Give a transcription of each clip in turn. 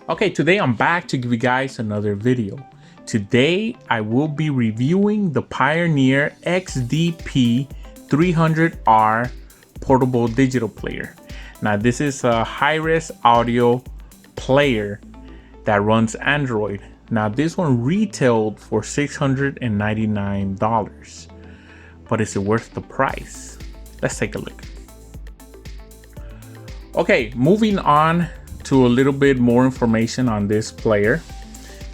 Okay, today I'm back to give you guys another video. Today I will be reviewing the Pioneer XDP-300R portable digital player. Now this is a high-res audio player that runs Android. Now this one retailed for $699, but is it worth the price? Let's take a look. Okay, moving on to a little bit more information on this player.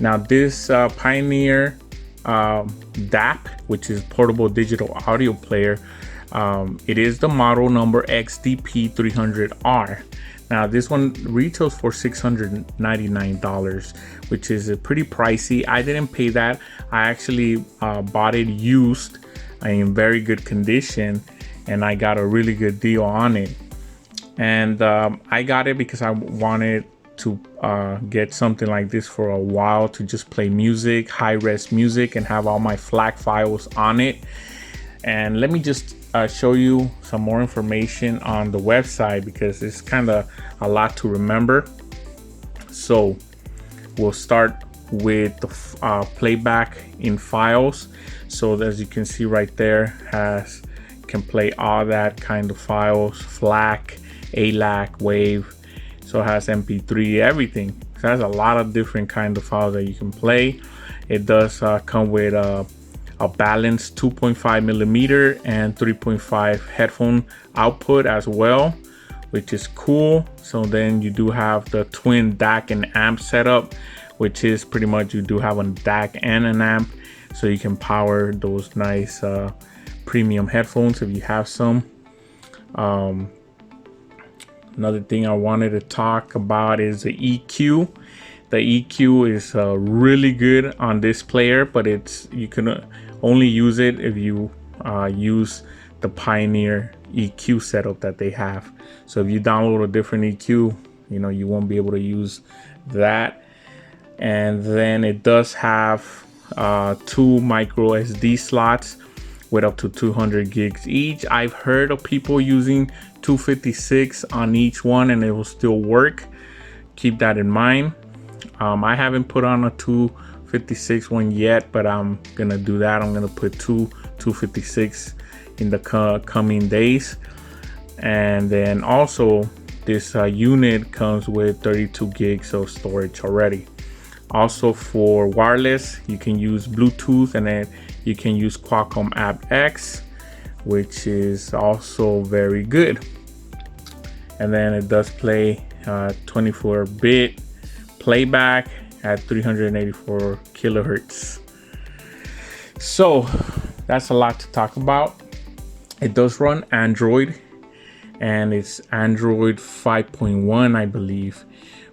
Now this Pioneer DAP, which is portable digital audio player, it is the model number XDP-300R. Now this one retails for $699, which is pretty pricey. I didn't pay that. I actually bought it used in very good condition, and I got a really good deal on it. And I got it because I wanted to get something like this for a while to just play music, high-res music, and have all my FLAC files on it. And let me just show you some more information on the website because it's kind of a lot to remember. So we'll start with the playback in files. So as you can see right there, can play all that kind of files, FLAC, ALAC, WAVE, so it has MP3, everything. So it has a lot of different kind of files that you can play. It does come with a balanced 2.5 millimeter and 3.5 headphone output as well, which is cool. So then you do have the twin DAC and amp setup, which is pretty much you do have a DAC and an amp, so you can power those nice premium headphones if you have some. Another thing I wanted to talk about is the EQ. The EQ is really good on this player, but you can only use it if you use the Pioneer EQ setup that they have. So if you download a different EQ, you won't be able to use that. And then it does have 2 micro SD slots with up to 200 gigs each. I've heard of people using 256 on each one and it will still work. Keep that in mind. I haven't put on a 256 one yet, but I'm gonna do that. I'm gonna put 256 in the coming days. And then also this unit comes with 32 gigs of storage already. Also for wireless, you can use Bluetooth, and then you can use Qualcomm aptX, which is also very good. And then it does play 24-bit playback at 384 kilohertz. So that's a lot to talk about. It does run Android, and it's Android 5.1, I believe.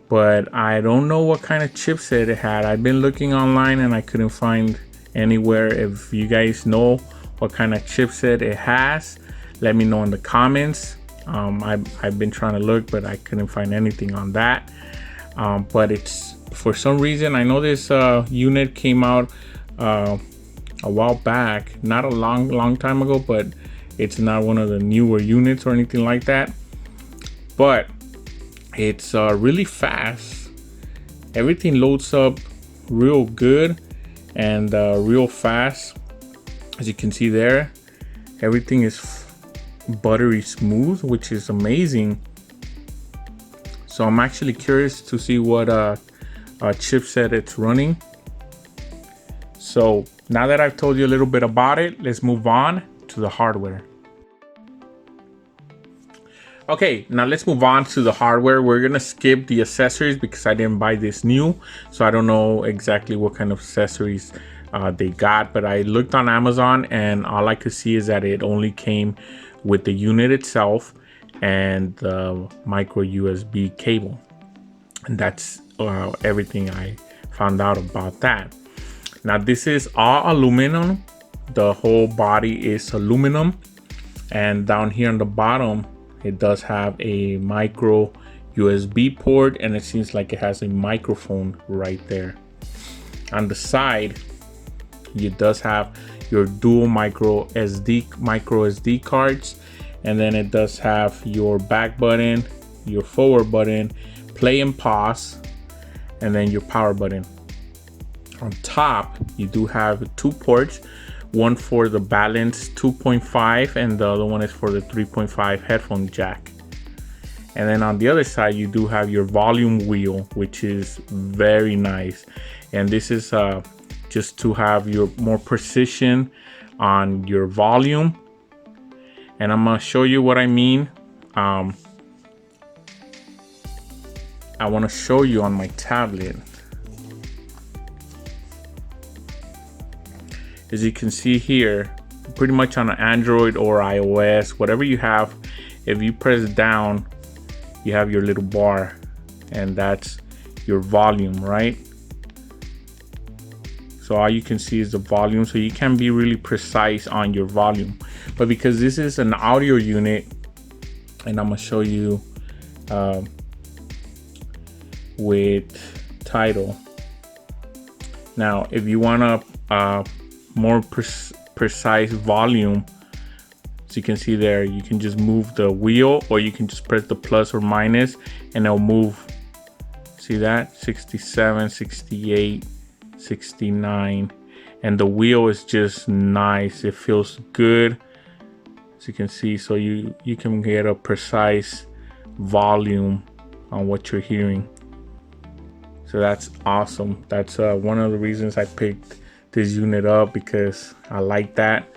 But I don't know what kind of chipset it had. I've been looking online and I couldn't find anywhere. If you guys know what kind of chipset it has, let me know in the comments. I've been trying to look, but I couldn't find anything on that. But it's, for some reason, I know this unit came out a while back, not a long time ago, but it's not one of the newer units or anything like that. But it's really fast. Everything loads up real good and real fast. As you can see there, everything is buttery smooth, which is amazing. So I'm actually curious to see what chipset it's running. So now that I've told you a little bit about it, let's move on to the hardware. Okay, now let's move on to the hardware. We're gonna skip the accessories because I didn't buy this new, so I don't know exactly what kind of accessories they got, but I looked on Amazon and all I could see is that it only came with the unit itself and the micro USB cable. And that's everything I found out about that. Now this is all aluminum. The whole body is aluminum, and down here on the bottom it does have a micro USB port, and it seems like it has a microphone right there. On the side, it does have your dual micro SD cards, and then it does have your back button, your forward button, play and pause, and then your power button. On top, you do have 2 ports, one for the balance 2.5 and the other one is for the 3.5 headphone jack. And then on the other side, you do have your volume wheel, which is very nice. And this is just to have your more precision on your volume. And I'm gonna show you what I mean. I wanna show you on my tablet. As you can see here, pretty much on an Android or iOS, whatever you have, if you press down, you have your little bar, and that's your volume, right? So all you can see is the volume, so you can be really precise on your volume. But because this is an audio unit, and I'm gonna show you with Tidal. Now, if you wanna more precise volume, so you can see there, you can just move the wheel, or you can just press the plus or minus and it'll move. See that? 67, 68, 69, and the wheel is just nice. It feels good, as you can see. So you can get a precise volume on what you're hearing. So that's awesome. That's one of the reasons I picked this unit up, because I like that.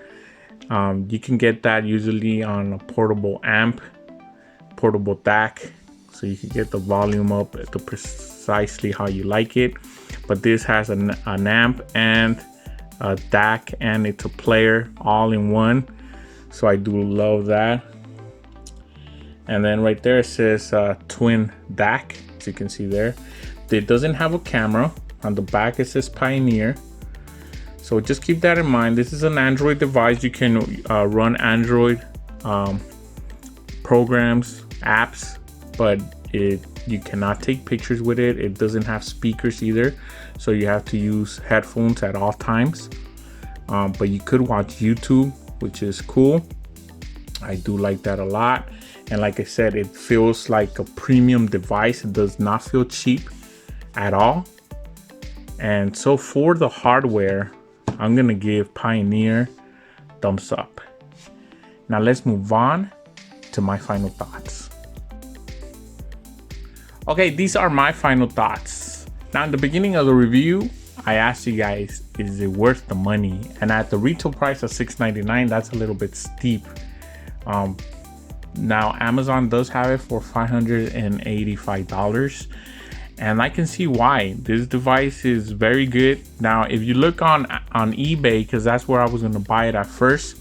You can get that usually on a portable amp, portable DAC, so you can get the volume up to precisely how you like it. But this has an amp and a DAC, and it's a player all in one, so I do love that. And then right there it says twin DAC, as you can see there. It doesn't have a camera. On the back it says Pioneer. So just keep that in mind. This is an Android device. You can run Android programs, apps, but you cannot take pictures with it. It doesn't have speakers either, so you have to use headphones at all times. But you could watch YouTube, which is cool. I do like that a lot. And like I said, it feels like a premium device. It does not feel cheap at all. And so for the hardware, I'm gonna give Pioneer thumbs up. Now let's move on to my final thoughts. Okay, these are my final thoughts. Now, in the beginning of the review, I asked you guys, is it worth the money? And at the retail price of $699, that's a little bit steep. Now Amazon does have it for $585. And I can see why. This device is very good. Now, if you look on eBay, because that's where I was gonna buy it at first,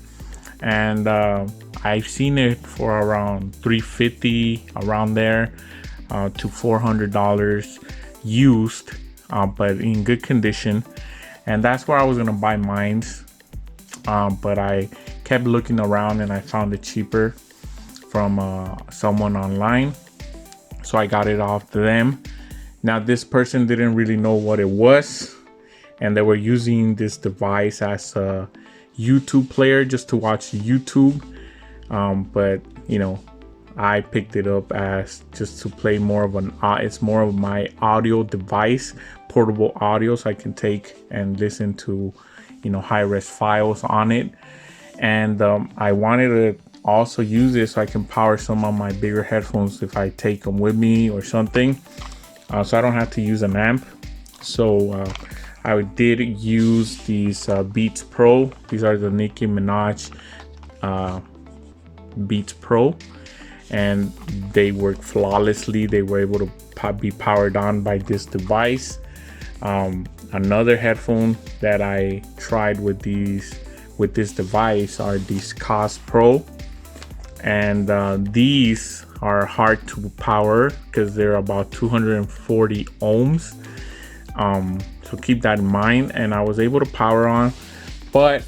and I've seen it for around $350, around there, to $400 used, but in good condition. And that's where I was gonna buy mine. But I kept looking around and I found it cheaper from someone online, so I got it off them. Now, this person didn't really know what it was, and they were using this device as a YouTube player just to watch YouTube. But you know, I picked it up as just to play more of an it's more of my audio device, portable audio, so I can take and listen to, you know, high-res files on it. And I wanted to also use it so I can power some of my bigger headphones if I take them with me or something. So I don't have to use an amp. So I did use these Beats Pro. These are the Nicki Minaj Beats Pro, and they work flawlessly. They were able to be powered on by this device. Another headphone that I tried with this device are these Cos Pro, and these are hard to power because they're about 240 ohms. So keep that in mind. And I was able to power on, but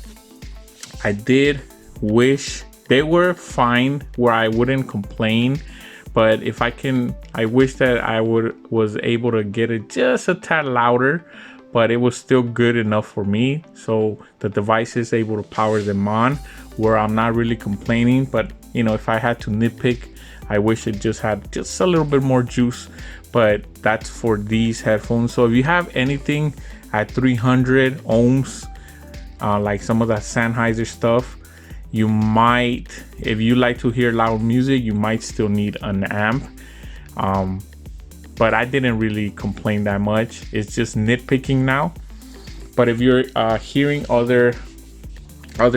I did wish they were fine where I wouldn't complain. But if I wish that I was able to get it just a tad louder, but it was still good enough for me. So the device is able to power them on where I'm not really complaining. But you know, if I had to nitpick, I wish it just had just a little bit more juice, but that's for these headphones. So if you have anything at 300 ohms, like some of that Sennheiser stuff, you might, if you like to hear loud music, you might still need an amp. But I didn't really complain that much. It's just nitpicking now. But if you're hearing other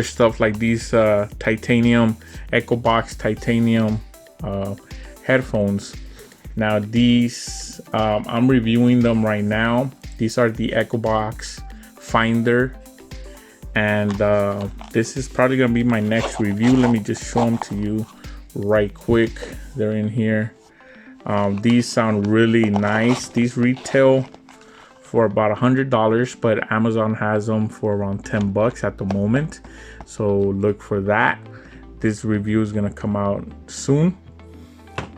stuff like these titanium EchoBox titanium headphones, now these I'm reviewing them right now. These are the EchoBox Finder, and this is probably gonna be my next review. Let me just show them to you right quick. They're in here. These sound really nice. These retail for about $100, but Amazon has them for around 10 bucks at the moment. So look for that. This review is gonna come out soon.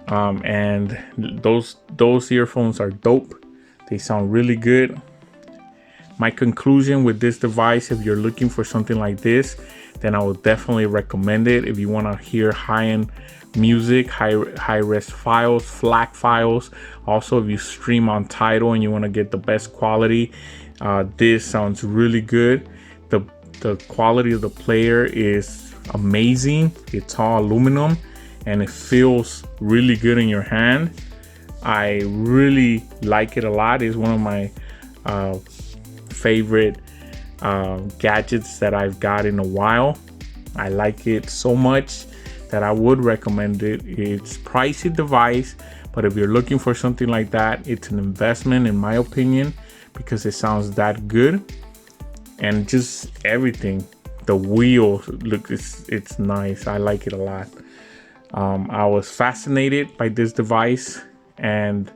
And those earphones are dope. They sound really good. My conclusion with this device, if you're looking for something like this, then I would definitely recommend it. If you want to hear high-end music, high-res files, FLAC files, also if you stream on Tidal and you want to get the best quality, this sounds really good. The quality of the player is amazing. It's all aluminum and it feels really good in your hand. I really like it a lot. It's one of my favorite gadgets that I've got in a while. I like it so much that I would recommend it. It's a pricey device, but if you're looking for something like that, it's an investment in my opinion, because it sounds that good. And just everything, the wheel, look, it's nice. I like it a lot. I was fascinated by this device, and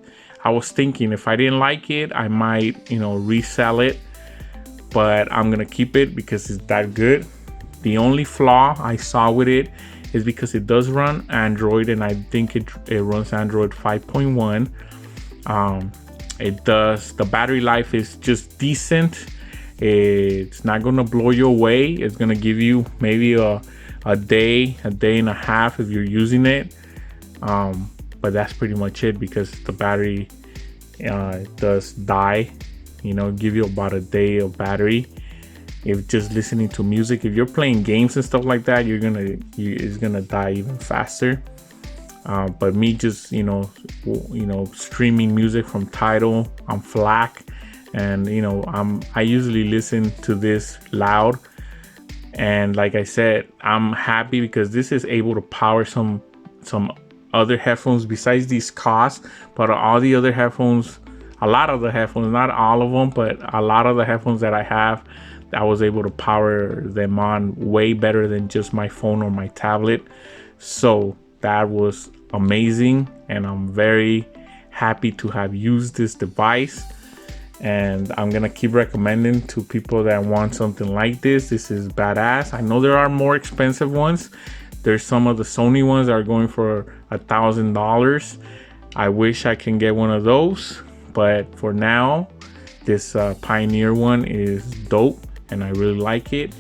I was thinking if I didn't like it, I might, resell it, but I'm gonna keep it because it's that good. The only flaw I saw with it is because it does run Android, and I think it runs Android 5.1. The battery life is just decent. It's not gonna blow you away. It's gonna give you maybe a day and a half if you're using it. But that's pretty much it, because the battery it does die. Give you about a day of battery. If just listening to music, if you're playing games and stuff like that, it's gonna die even faster. But me just streaming music from Tidal on FLAC, and I usually listen to this loud. And like I said, I'm happy because this is able to power some other headphones besides these costs. But all the other headphones, a lot of the headphones, not all of them, but a lot of the headphones that I have, I was able to power them on way better than just my phone or my tablet. So that was amazing, and I'm very happy to have used this device. And I'm gonna keep recommending to people that want something like this. This is badass. I know there are more expensive ones. There's some of the Sony ones that are going for $1,000. I wish I can get one of those, but for now, this Pioneer one is dope, and I really like it.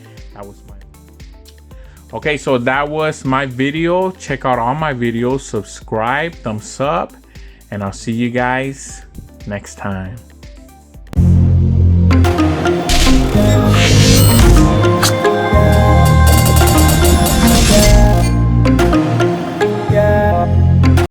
Okay, so that was my video. Check out all my videos, subscribe, thumbs up, and I'll see you guys next time.